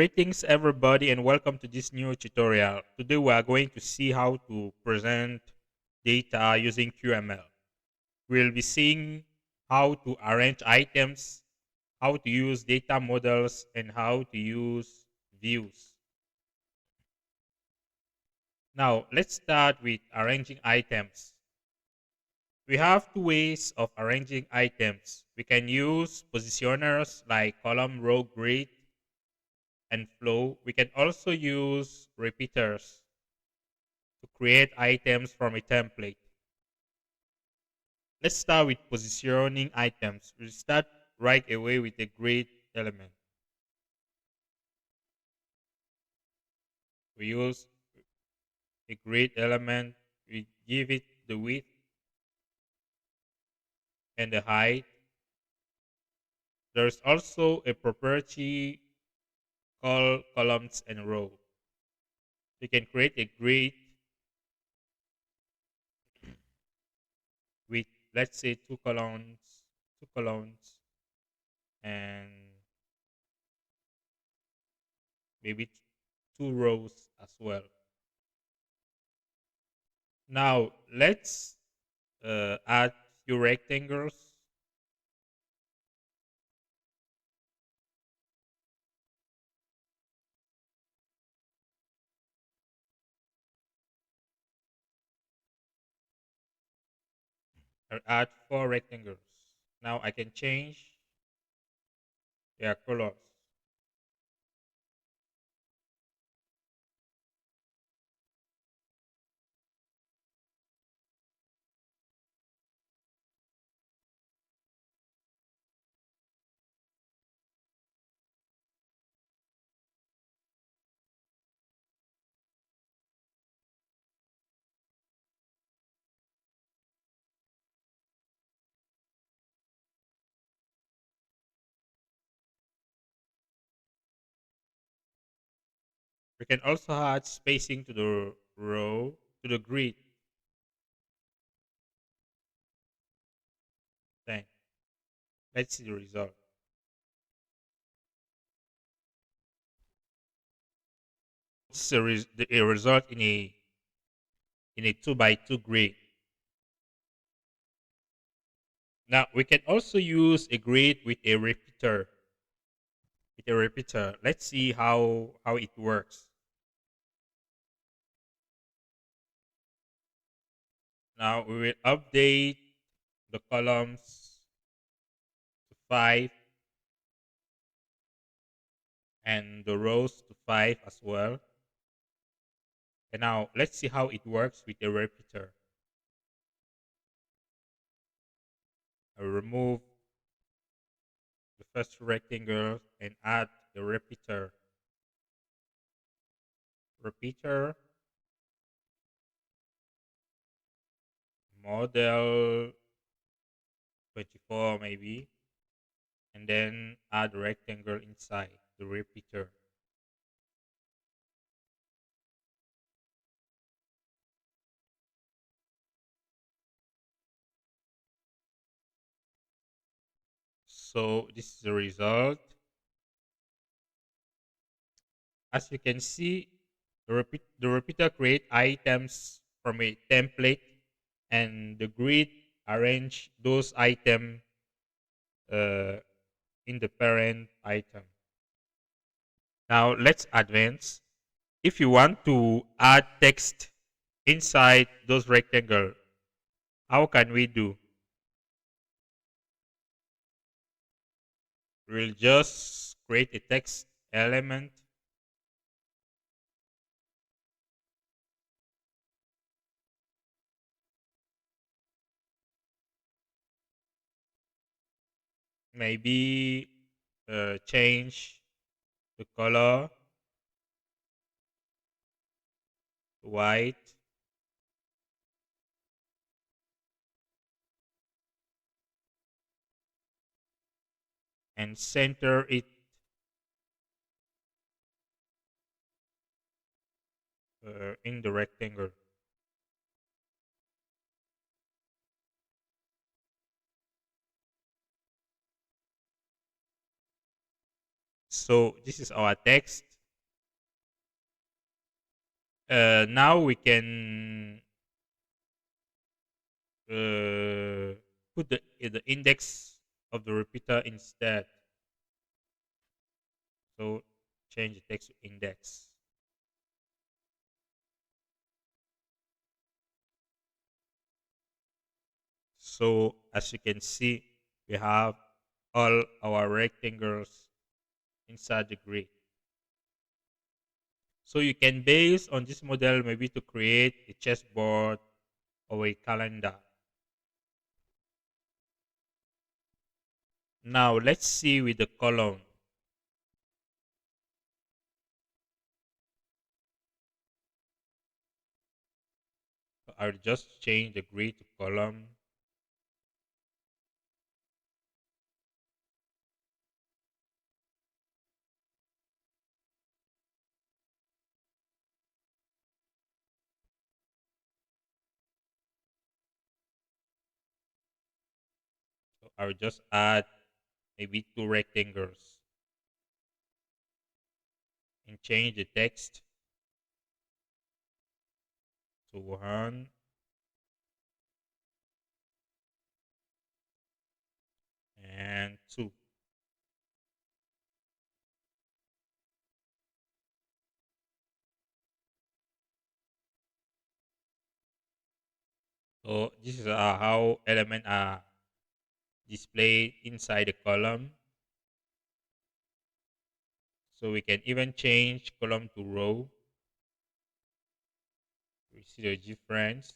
Greetings everybody and welcome to this new tutorial. Today we are going to see how to present data using QML. We'll be seeing how to arrange items, how to use data models, and how to use views. Now let's start with arranging items. We have two ways of arranging items. We can use positioners like column, row, grid, and flow. We can also use repeaters to create items from a template. Let's start with positioning items. We'll start right away with a grid element. We use a grid element. We give it the width and the height. There's also a property called columns and row. You can create a grid with, let's say, two columns, and maybe two rows as well. Now let's add few rectangles. I'll add four rectangles. Now I can change their colors. We can also add spacing to the row, to the grid. Then let's see the result. It's a result in a 2 by 2 grid. Now we can also use a grid with a repeater. Let's see how it works. Now we will update the columns to 5 and the rows to 5 as well. And now let's see how it works with a repeater. I'll remove the first rectangle and add the repeater. Repeater model 24 maybe, and then add a rectangle inside the repeater. So this is the result. As you can see, the repeater create items from a template, and the grid arrange those items uh, in the parent item. Now let's advance. If you want to add text inside those rectangles, how can we do? We'll just create a text element. Maybe change the color to white. And center it in the rectangle. So this is our text. Now we can uh, put the index of the repeater instead. So change the text to index. So as you can see, we have all our rectangles inside the grid. So you can base on this model maybe to create a chessboard or a calendar. Now let's see with the column. So I'll just change the grid to column. So I'll just add maybe two rectangles and change the text to 1 and 2. So this is how elements are displayed inside the column. So we can even change column to row. We see the difference.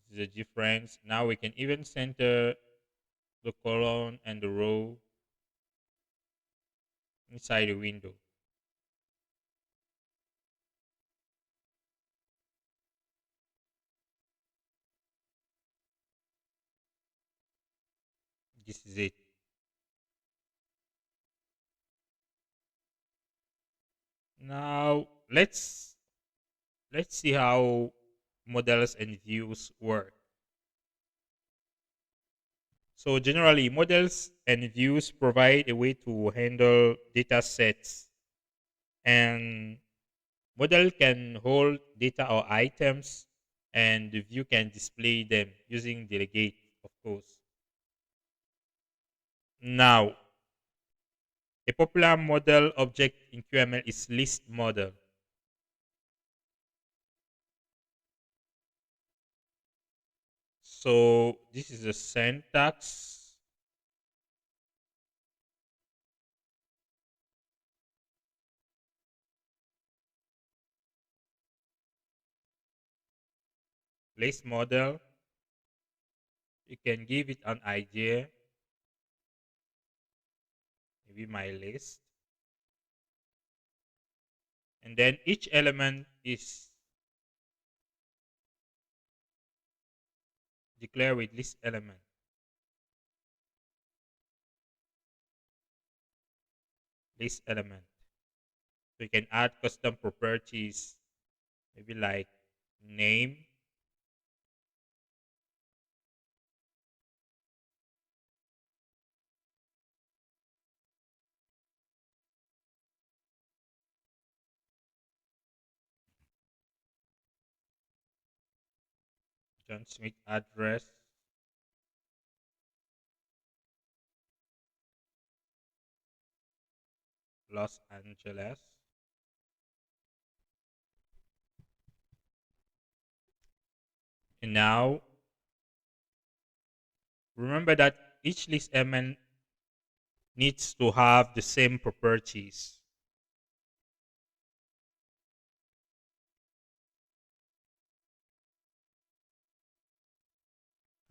This is the difference. Now we can even center the column and the row inside the window. This is it. Now let's see how models and views work. So generally, models and views provide a way to handle data sets, and model can hold data or items, and the view can display them using delegate, of course. Now, a popular model object in QML is list model. So this is the syntax. List model. You can give it an idea, maybe my list. And then each element is declared with list element. List element. So you can add custom properties, maybe like name, John Smith address, Los Angeles. And now remember that each list element needs to have the same properties.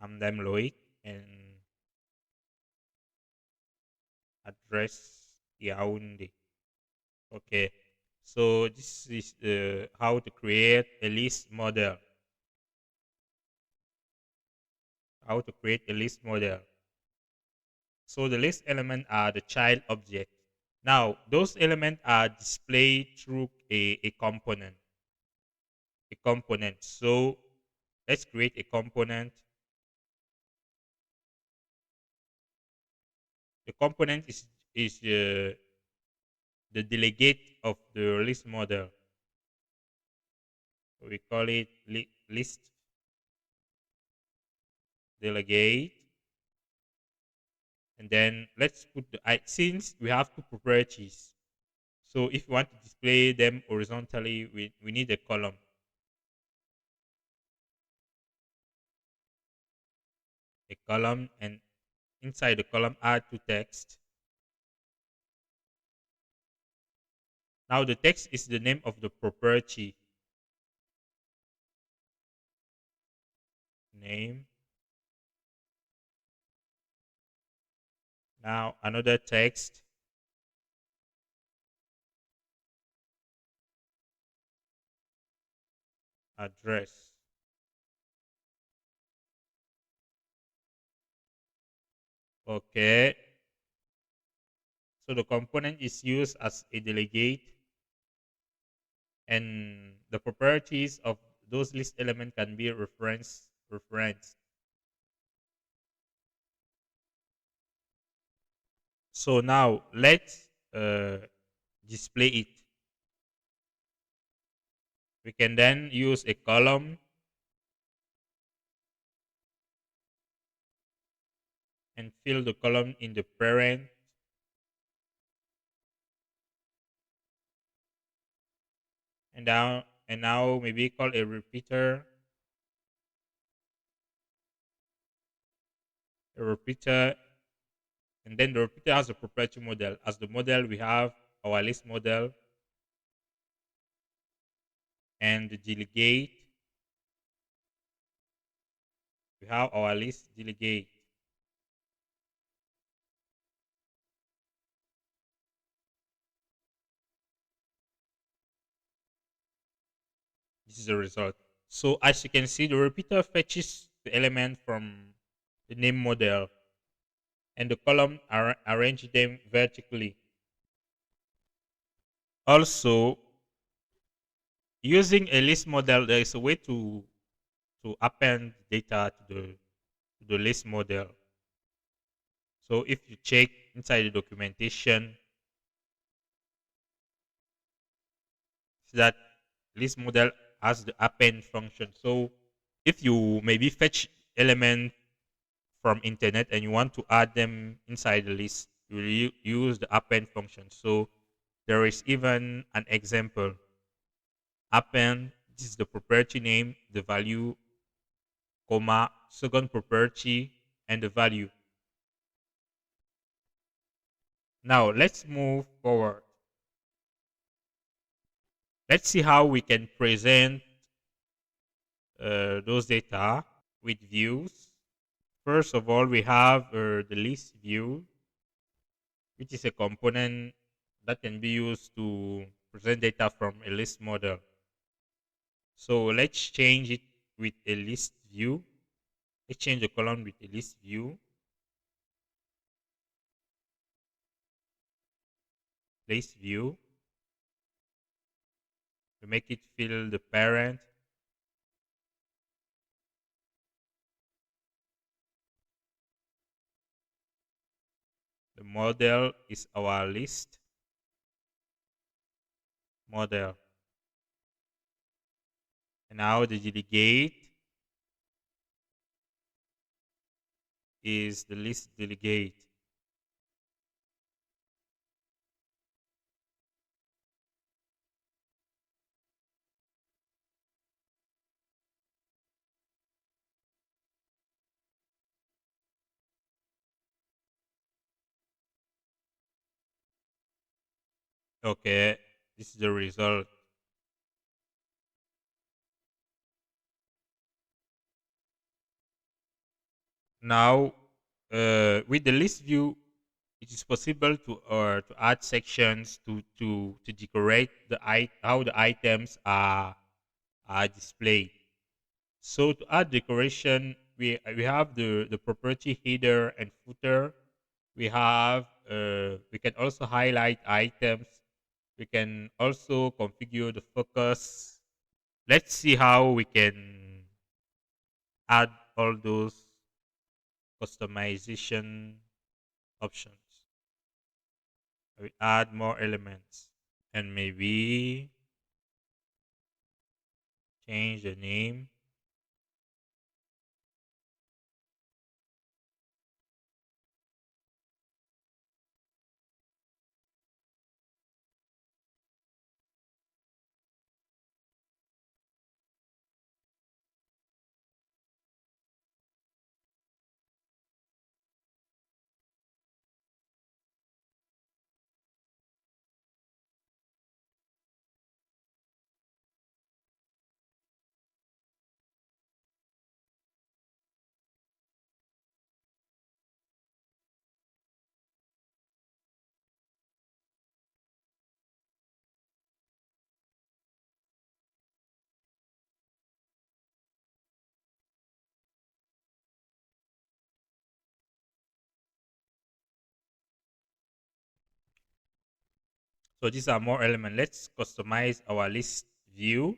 Hamdam Loic and address Yaoundé. Okay, so this is how to create a list model. How to create a list model. So the list element are the child object. Now those elements are displayed through a component. A component. So let's create a component. The component is the delegate of the list model. We call it list delegate. And then let's put the since we have two properties. So if you want to display them horizontally, we need a column. A column, and inside the column add two text. Now the text is the name of the property. Name. Now another text. Address. Okay. So the component is used as a delegate, and the properties of those list element can be referenced. So now let's display it. We can then use a column and fill the column in the parent, and now maybe call a repeater, and then the repeater has a property model. As the model, we have our list model, and the delegate, we have our list delegate. This is the result. So as you can see, the repeater fetches the element from the name model, and the column arrange them vertically. Also, using a list model, there is a way to append data to the list model. So if you check inside the documentation, see that list model has the append function. So if you maybe fetch element from internet and you want to add them inside the list, you will use the append function. So there is even an example. Append, this is the property name, the value, comma, second property, and the value. Now let's move forward. Let's see how we can present those data with views. First of all, we have the list view, which is a component that can be used to present data from a list model. So let's change it with a list view. Let's change the column with a list view. List view. We make it fill the parent. The model is our list model. And now the delegate is the list delegate. Okay, this is the result. Now, with the list view, it is possible to add sections to decorate how the items are displayed. So to add decoration, we have the property header and footer. We can also highlight items. We can also configure the focus. Let's see how we can add all those customization options. We add more elements and maybe change the name. So these are more elements. Let's customize our list view.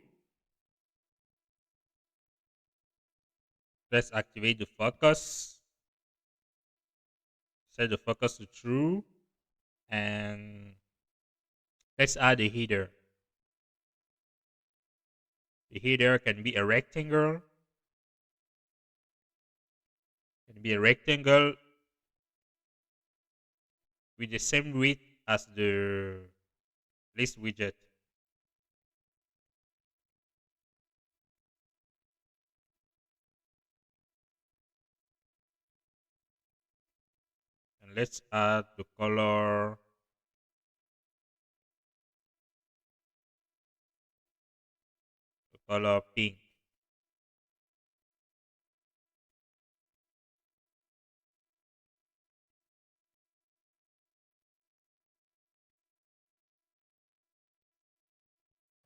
Let's activate the focus. Set the focus to true. And let's add a header. The header can be a rectangle. Can be a rectangle with the same width as the list widget. And let's add the color pink.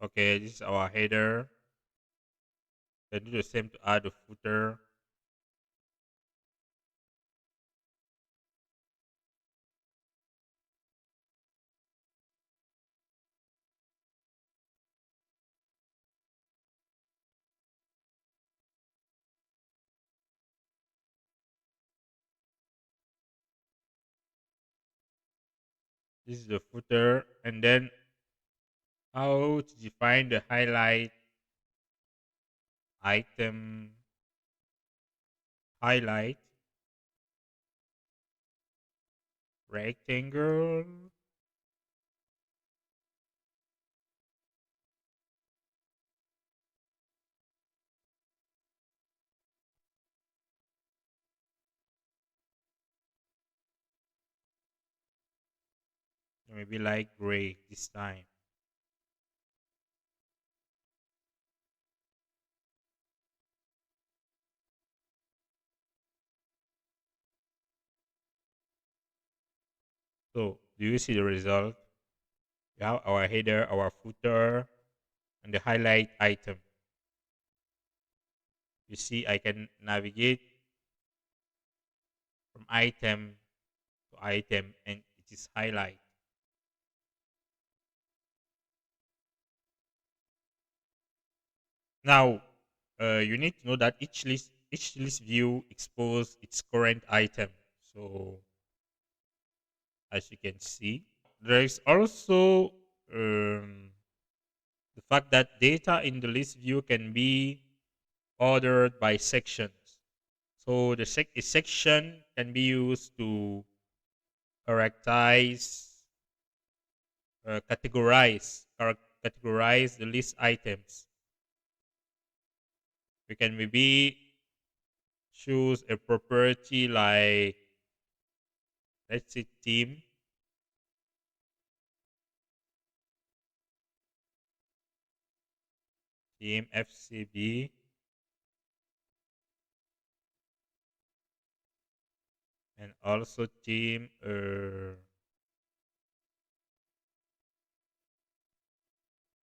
Okay, this is our header. Then do the same to add the footer. This is the footer. And then how to define the highlight item highlight rectangle. Maybe light gray this time. So do you see the result? We have our header, our footer, and the highlight item. You see, I can navigate from item to item, and it is highlight. Now, you need to know that each list view exposes its current item. So, as you can see, there is also the fact that data in the list view can be ordered by sections. So, a section can be used to characterize, categorize the list items. We can maybe choose a property like, let's say, team FCB, and also team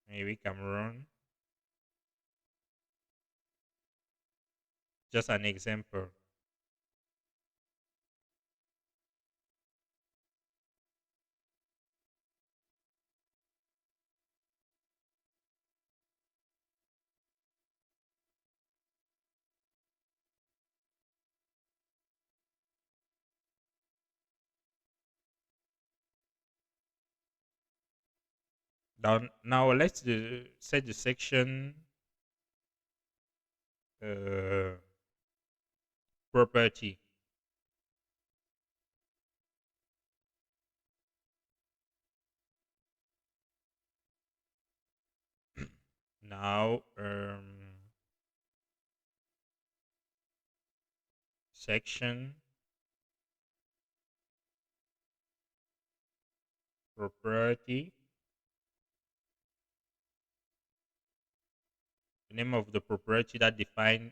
maybe Cameroon. Just an example. Now let's set the section uh, property. Now section property. The name of the property that define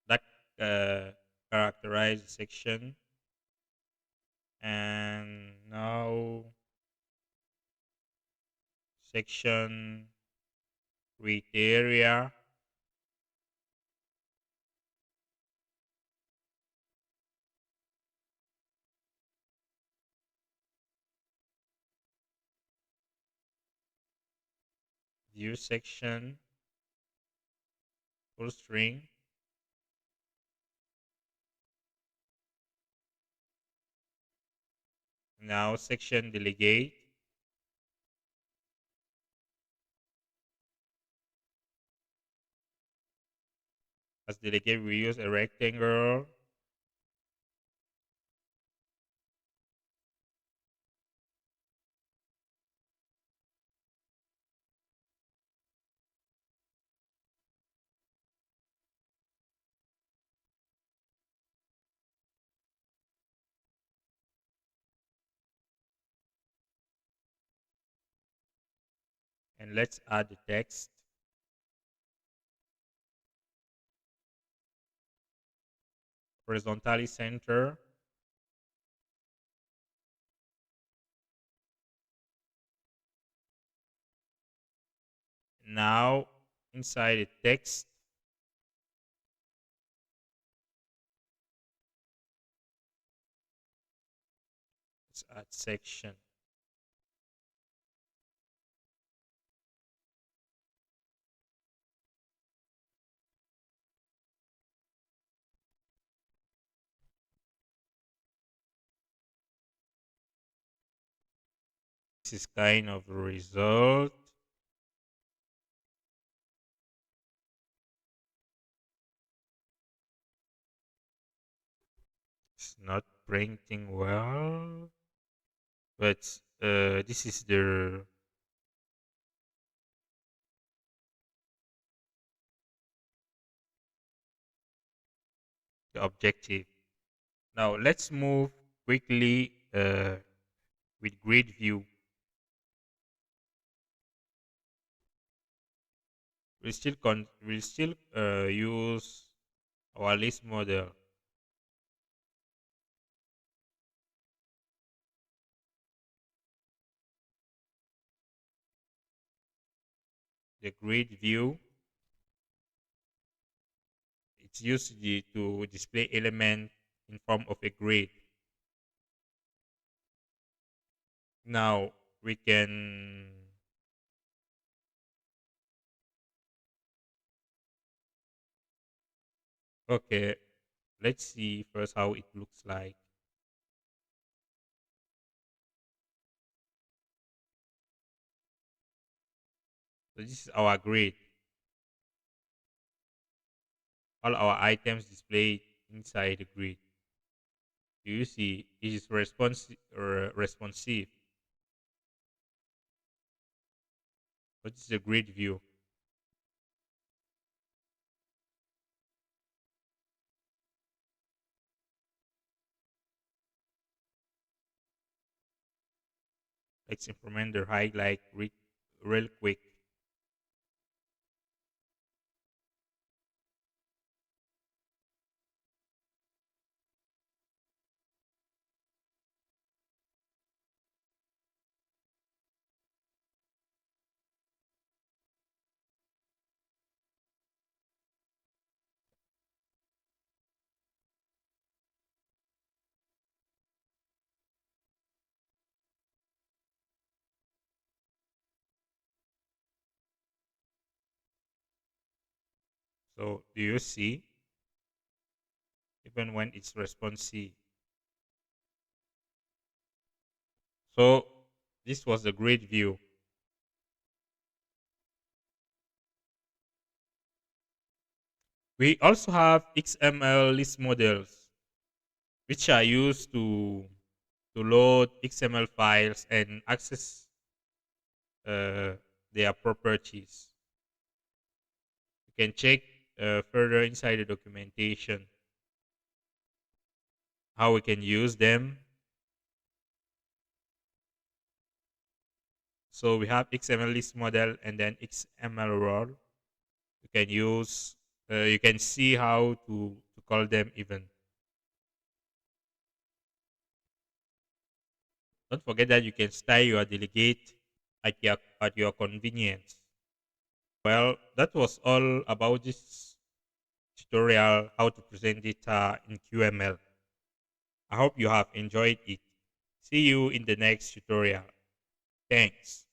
that uh, characterize the section. And now section criteria. View section full string. Now section delegate. As delegate, we use a rectangle. And let's add the text. Horizontally center. Now inside the text, let's add section. This is kind of a result. It's not printing well, but this is the objective. Now let's move quickly with GridView. We'll still use our list model. The grid view, it's used to display element in form of a grid. Now we can okay, let's see first how it looks like. So this is our grid. All our items displayed inside the grid. Do you see it is responsive? What is the grid view? Let's implement the highlight real quick. So do you see? Even when it's responsive. So this was the grid view. We also have XML list models, which are used to load XML files and access uh, their properties. You can check further inside the documentation how we can use them. So we have XML list model and then XML role. You can use, you can see how to call them even. Don't forget that you can style your delegate at your convenience. Well, that was all about this tutorial how to present data in QML. I hope you have enjoyed it. See you in the next tutorial. Thanks.